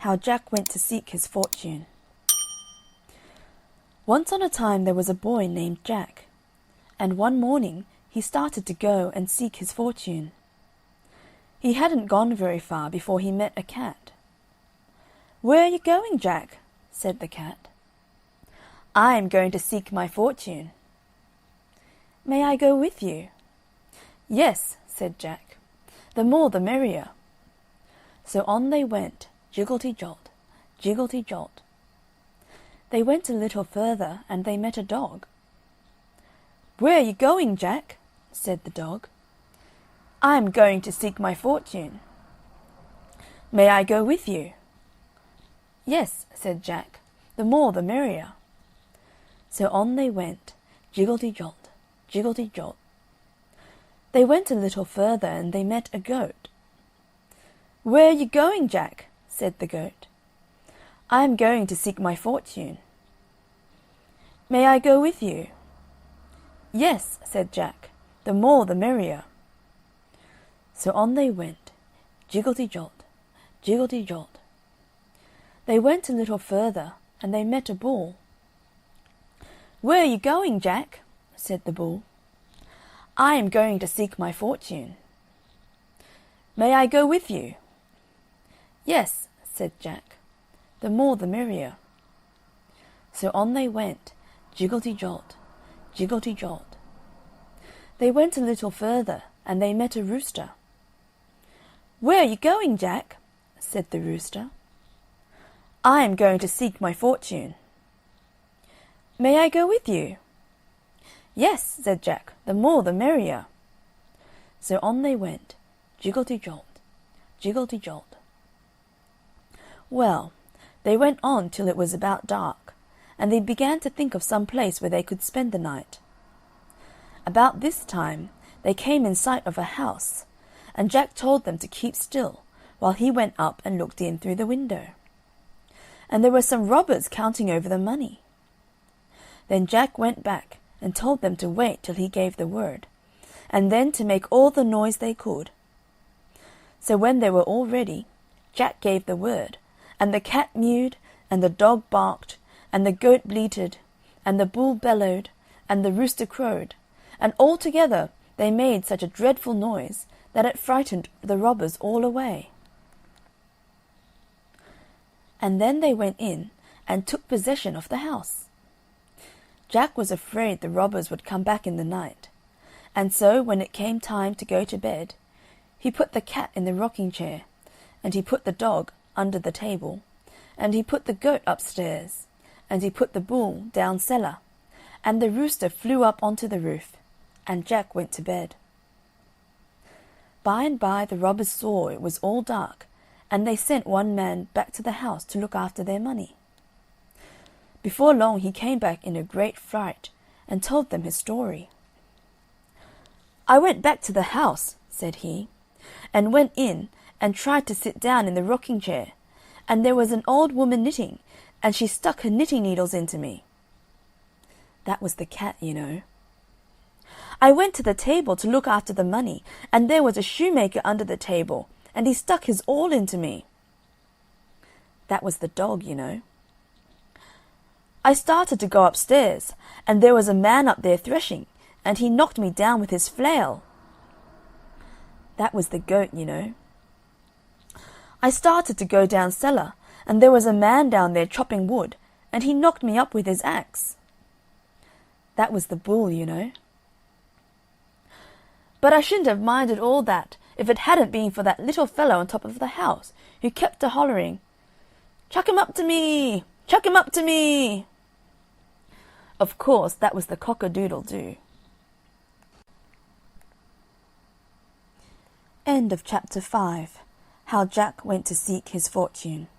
How Jack Went to Seek His Fortune. Once on a time there was a boy named Jack, and one morning he started to go and seek his fortune. He hadn't gone very far before he met a cat. "Where are you going, Jack?" said the cat. "I am going to seek my fortune." "May I go with you?" "Yes," said Jack, "the more the merrier." So on they went, jiggelty-jolt, jiggelty-jolt. They went a little further, and they met a dog. "Where are you going, Jack?" said the dog. "I am going to seek my fortune." "May I go with you?" "Yes," said Jack, "the more the merrier." So on they went, jiggelty-jolt, jiggelty-jolt. They went a little further, and they met a goat. "Where are you going, Jack?" said the goat. "I am going to seek my fortune." "May I go with you?" "Yes," said Jack, "the more the merrier." So on they went, jiggelty-jolt, jiggelty-jolt. They went a little further, and they met a bull. "Where are you going, Jack?" said the bull. "I am going to seek my fortune." "May I go with you?" "Yes," said Jack, "the more the merrier." So on they went, jiggelty-jolt, jiggelty-jolt. They went a little further, and they met a rooster. "Where are you going, Jack?" said the rooster. "I am going to seek my fortune." "May I go with you?" "Yes," said Jack, "the more the merrier." So on they went, jiggelty-jolt, jiggelty-jolt. Well, they went on till it was about dark, and they began to think of some place where they could spend the night. About this time they came in sight of a house, and Jack told them to keep still while he went up and looked in through the window. And there were some robbers counting over the money. Then Jack went back and told them to wait till he gave the word, and then to make all the noise they could. So when they were all ready, Jack gave the word, and the cat mewed, and the dog barked, and the goat bleated, and the bull bellowed, and the rooster crowed, and all together they made such a dreadful noise that it frightened the robbers all away. And then they went in and took possession of the house. Jack was afraid the robbers would come back in the night, and so when it came time to go to bed, he put the cat in the rocking chair, and he put the dog under the table, and he put the goat upstairs, and he put the bull down cellar, and the rooster flew up onto the roof, and Jack went to bed. By and by the robbers saw it was all dark, and they sent one man back to the house to look after their money. Before long he came back in a great fright, and told them his story. "I went back to the house," said he, "and went in and tried to sit down in the rocking chair, and there was an old woman knitting, and she stuck her knitting needles into me." That was the cat, you know. "I went to the table to look after the money, and there was a shoemaker under the table, and he stuck his awl into me." That was the dog, you know. "I started to go upstairs, and there was a man up there threshing, and he knocked me down with his flail." That was the goat, you know. "I started to go down cellar, and there was a man down there chopping wood, and he knocked me up with his axe." That was the bull, you know. "But I shouldn't have minded all that if it hadn't been for that little fellow on top of the house, who kept a-hollering, 'Chuck him up to me! Chuck him up to me!'" Of course, that was the cock-a-doodle-doo. End of chapter 5. How Jack Went to Seek His Fortune.